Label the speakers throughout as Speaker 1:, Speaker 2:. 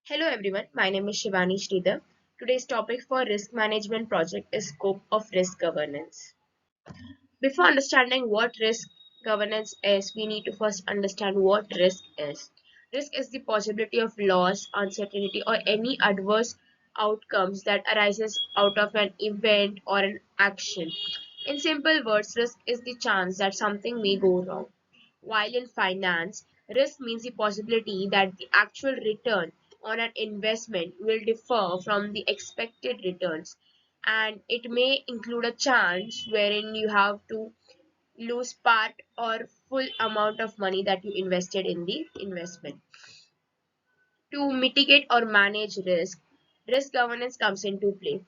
Speaker 1: Hello everyone, my name is Shivani Sridhar. Today's topic for risk management project is scope of risk governance. Before understanding what risk governance is, we need to first understand what risk is. Risk is the possibility of loss, uncertainty, or any adverse outcomes that arises out of an event or an action. In simple words, risk is the chance that something may go wrong. While in finance, risk means the possibility that the actual return on an investment will differ from the expected returns, and it may include a chance wherein you have to lose part or full amount of money that you invested in the investment. To mitigate or manage risk, risk governance comes into play.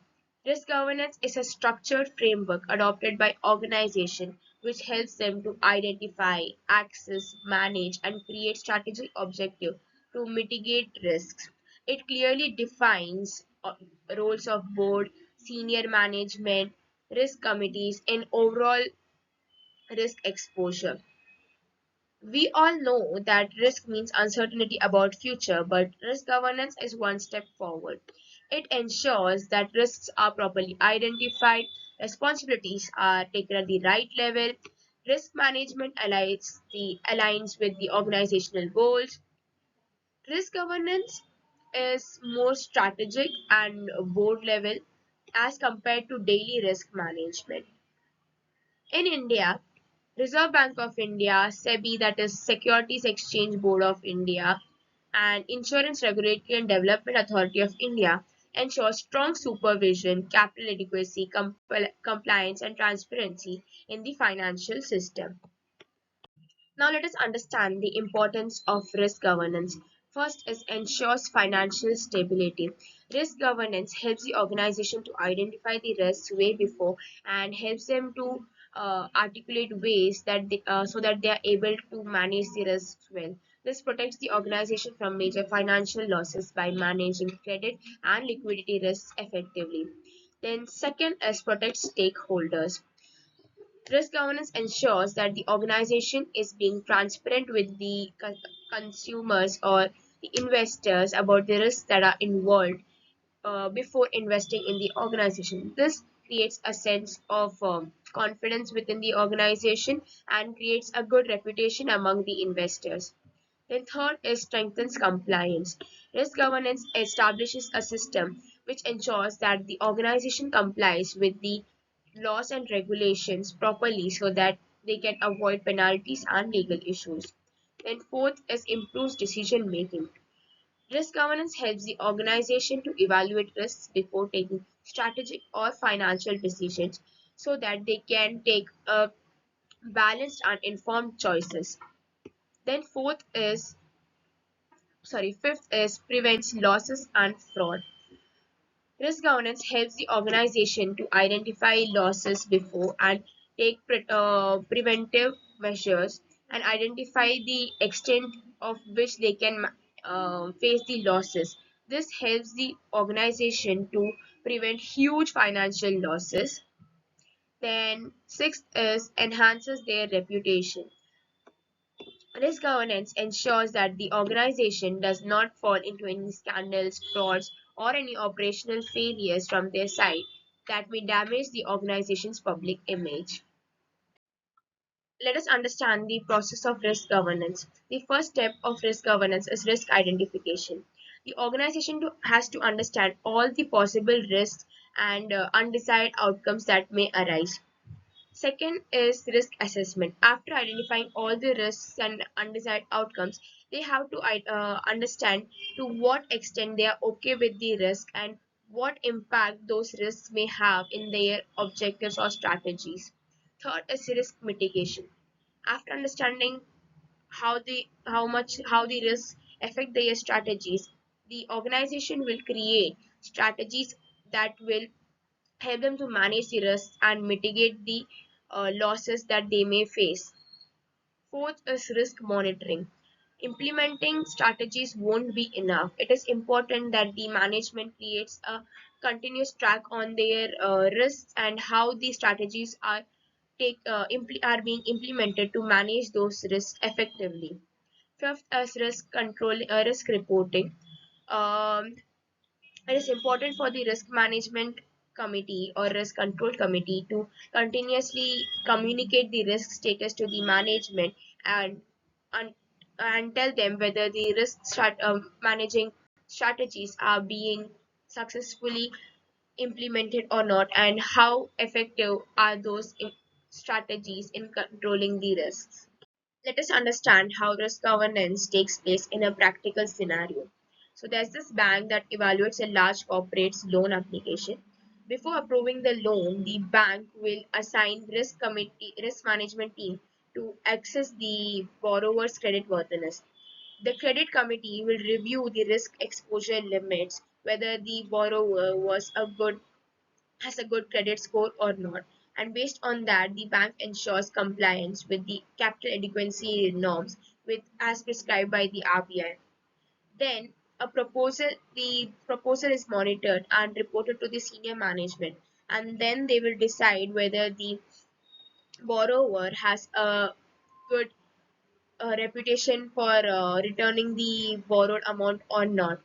Speaker 1: Risk governance is a structured framework adopted by organizations which helps them to identify, access, manage, and create strategic objectives to mitigate risks. It clearly defines roles of board, senior management, risk committees, and overall risk exposure. We all know that risk means uncertainty about future, but risk governance is one step forward. It ensures that risks are properly identified, responsibilities are taken at the right level, risk management aligns with the organizational goals. Risk governance is more strategic and board level as compared to daily risk management. In India, Reserve Bank of India, SEBI, that is Securities Exchange Board of India, and Insurance Regulatory and Development Authority of India ensure strong supervision, capital adequacy, compliance, and transparency in the financial system. Now let us understand the importance of risk governance. First is ensures financial stability. Risk governance helps the organization to identify the risks way before and helps them to articulate ways that so that they are able to manage the risks well. This protects the organization from major financial losses by managing credit and liquidity risks effectively. Then second is protect stakeholders. Risk governance ensures that the organization is being transparent with the consumers or the investors about the risks that are involved before investing in the organization. This creates a sense of confidence within the organization and creates a good reputation among the investors. Then third is strengthens compliance. Risk governance establishes a system which ensures that the organization complies with the laws and regulations properly so that they can avoid penalties and legal issues. Then fourth is improves decision making. Risk governance helps the organization to evaluate risks before taking strategic or financial decisions so that they can take balanced and informed choices. Then fifth is prevents losses and fraud. Risk governance helps the organization to identify losses before and take preventive measures and identify the extent of which they can face the losses. This helps the organization to prevent huge financial losses. Then, sixth is enhances their reputation. Risk governance ensures that the organization does not fall into any scandals, frauds, or any operational failures from their side that may damage the organization's public image. Let us understand the process of risk governance. The first step of risk governance is risk identification. The organization has to understand all the possible risks and undecided outcomes that may arise. Second is risk assessment. After identifying all the risks and undesired outcomes, they have to understand to what extent they are okay with the risk and what impact those risks may have in their objectives or strategies. Third is risk mitigation. After understanding how the risks affect their strategies, the organization will create strategies that will help them to manage the risks and mitigate the losses that they may face. Fourth is risk monitoring. Implementing strategies won't be enough. It is important that the management creates a continuous track on their risks and how the strategies are being implemented to manage those risks effectively. Fifth is risk reporting. Um, it is important for the risk management committee or risk control committee to continuously communicate the risk status to the management and and, and tell them whether the managing strategies are being successfully implemented or not, and how effective are those strategies in controlling the risks. Let us understand how risk governance takes place in a practical scenario. So there's this bank that evaluates a large corporate's loan application. Before approving the loan, the bank will assign risk management team to assess the borrower's credit worthiness. The credit committee will review the risk exposure limits, whether the borrower has a good credit score or not. And based on that, the bank ensures compliance with the capital adequacy norms with as prescribed by the RBI. Then the proposal is monitored and reported to the senior management, and then they will decide whether the borrower has a good reputation for returning the borrowed amount or not.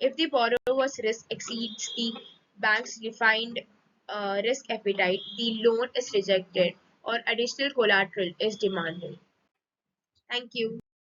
Speaker 1: If the borrower's risk exceeds the bank's defined risk appetite, the loan is rejected or additional collateral is demanded. Thank you.